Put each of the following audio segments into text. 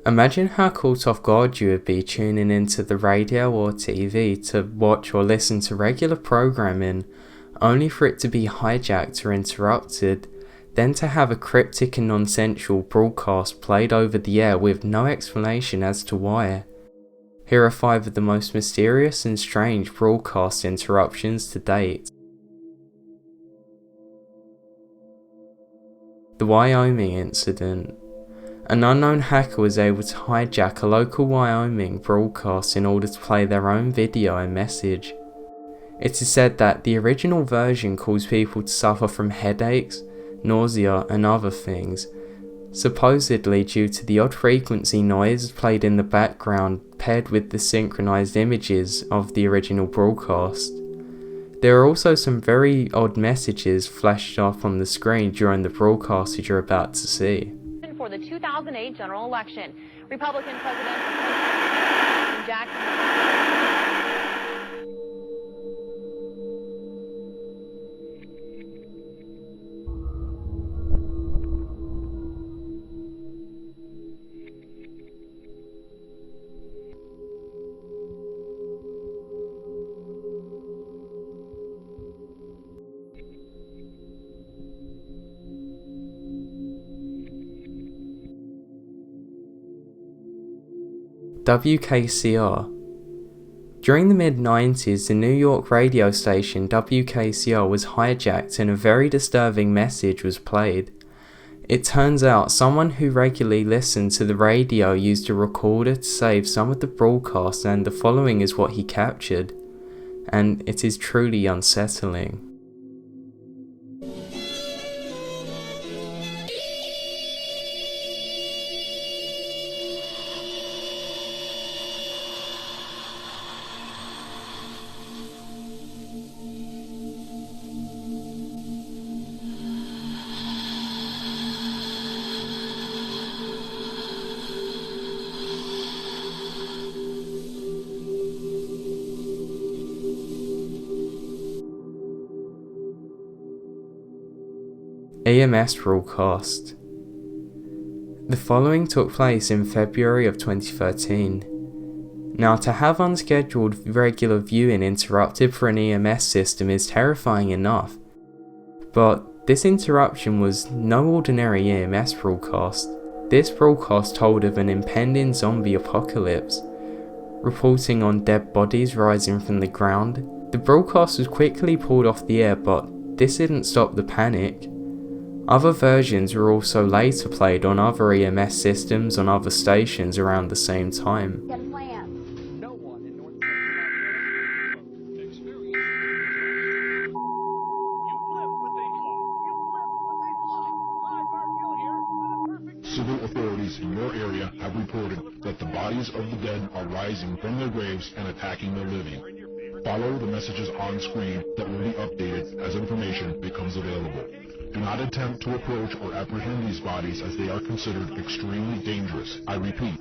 Imagine how caught off guard you would be tuning into the radio or TV to watch or listen to regular programming, only for it to be hijacked or interrupted, then to have a cryptic and nonsensical broadcast played over the air with no explanation as to why. Here are 5 of the most mysterious and strange broadcast interruptions to date. The Wyoming Incident. An unknown hacker was able to hijack a local Wyoming broadcast in order to play their own video and message. It is said that the original version caused people to suffer from headaches, nausea and other things, supposedly due to the odd frequency noise played in the background paired with the synchronized images of the original broadcast. There are also some very odd messages flashed up on the screen during the broadcast that you're about to see. For the 2008 general election, Republican President Hijackings. WKCR. During the mid-90s, the New York radio station WKCR was hijacked and a very disturbing message was played. It turns out someone who regularly listened to the radio used a recorder to save some of the broadcast, and the following is what he captured, and it is truly unsettling. EMS broadcast. The following took place in February of 2013. Now, to have unscheduled regular viewing interrupted for an EMS system is terrifying enough, but this interruption was no ordinary EMS broadcast. This broadcast told of an impending zombie apocalypse, reporting on dead bodies rising from the ground. The broadcast was quickly pulled off the air, but this didn't stop the panic. Other versions were also later played on other EMS systems on other stations around the same time. Civil authorities in your area have reported that the bodies of the dead are rising from their graves and attacking the living. Follow the messages on screen that will be updated as information becomes available. Do not attempt to approach or apprehend these bodies as they are considered extremely dangerous. I repeat.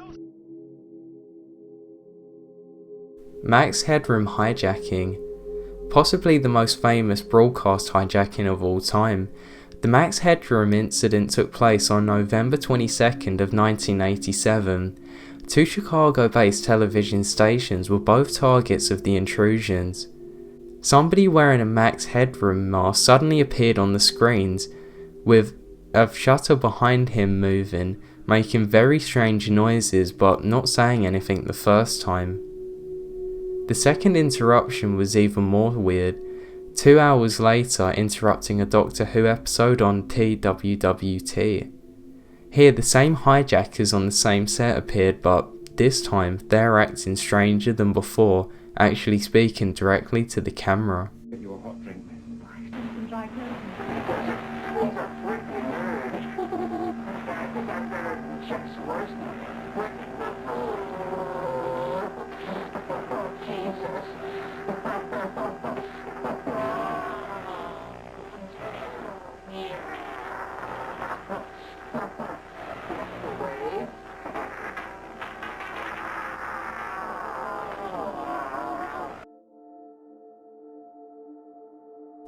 Max Headroom hijacking. Possibly the most famous broadcast hijacking of all time. The Max Headroom incident took place on November 22nd of 1987. 2 Chicago-based television stations were both targets of the intrusions. Somebody wearing a Max Headroom mask suddenly appeared on the screens, with a shutter behind him moving, making very strange noises but not saying anything the first time. The second interruption was even more weird, 2 hours later interrupting a Doctor Who episode on TWWT. Here the same hijackers on the same set appeared, but this time they're acting stranger than before, actually speaking directly to the camera.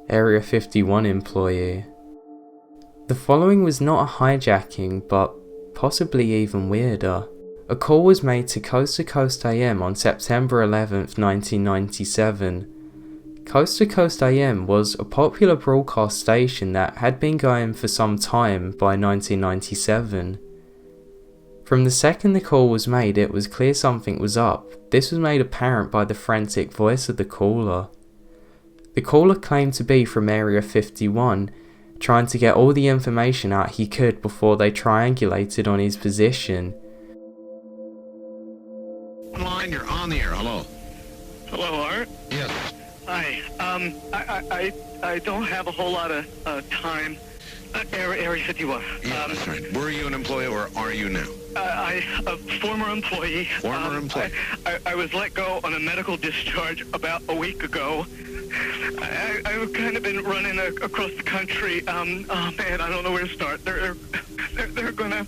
Area 51 employee. The following was not a hijacking, but possibly even weirder. A call was made to Coast AM on September 11th, 1997. Coast AM was a popular broadcast station that had been going for some time by 1997. From the second the call was made, it was clear something was up. This was made apparent by the frantic voice of the caller. The caller claimed to be from Area 51, trying to get all the information out he could before they triangulated on his position. Line, you're on the air. Hello. Hello, Art. Yes. Hi. I don't have a whole lot of time. Area 51. Yeah, that's right. Were you an employee or are you now? A former employee. Former employee. I was let go on a medical discharge about a week ago. I've kind of been running across the country. Oh man, I don't know where to start. They're gonna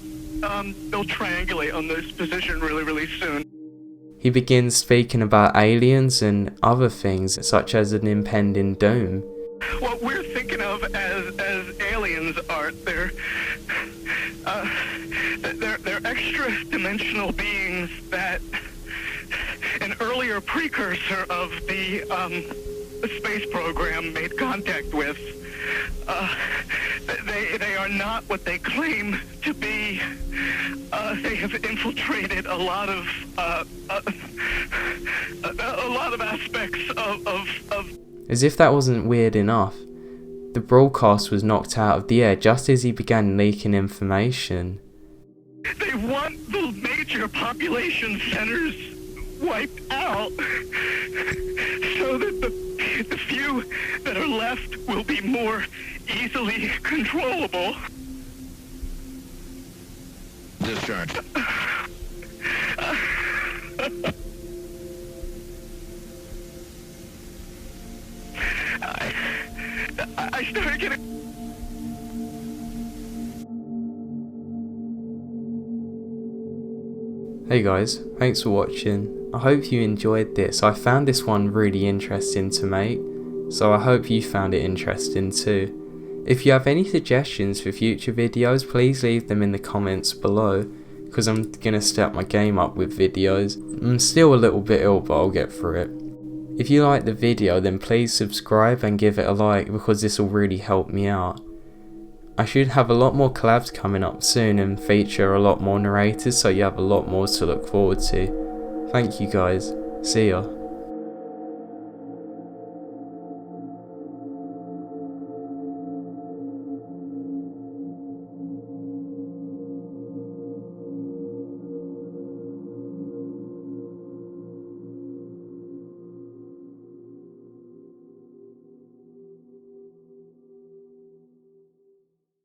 they'll triangulate on this position really soon. He begins speaking about aliens and other things, such as an impending doom. What we're thinking of as aliens, Art, they're extra-dimensional beings that an earlier precursor of the space program made contact with. They are not what they claim to be. They have infiltrated a lot of aspects of. As if that wasn't weird enough, the broadcast was knocked out of the air just as he began leaking information. They want the major population centers wiped out so that the few that are left will be more easily controllable. Discharge. I started getting... Hey guys, thanks for watching. I hope you enjoyed this. I found this one really interesting to make, so I hope you found it interesting too. If you have any suggestions for future videos, please leave them in the comments below, because I'm gonna step my game up with videos. I'm still a little bit ill, but I'll get through it. If you liked the video, then please subscribe and give it a like, because this will really help me out. I should have a lot more collabs coming up soon and feature a lot more narrators, so you have a lot more to look forward to. Thank you guys. See ya.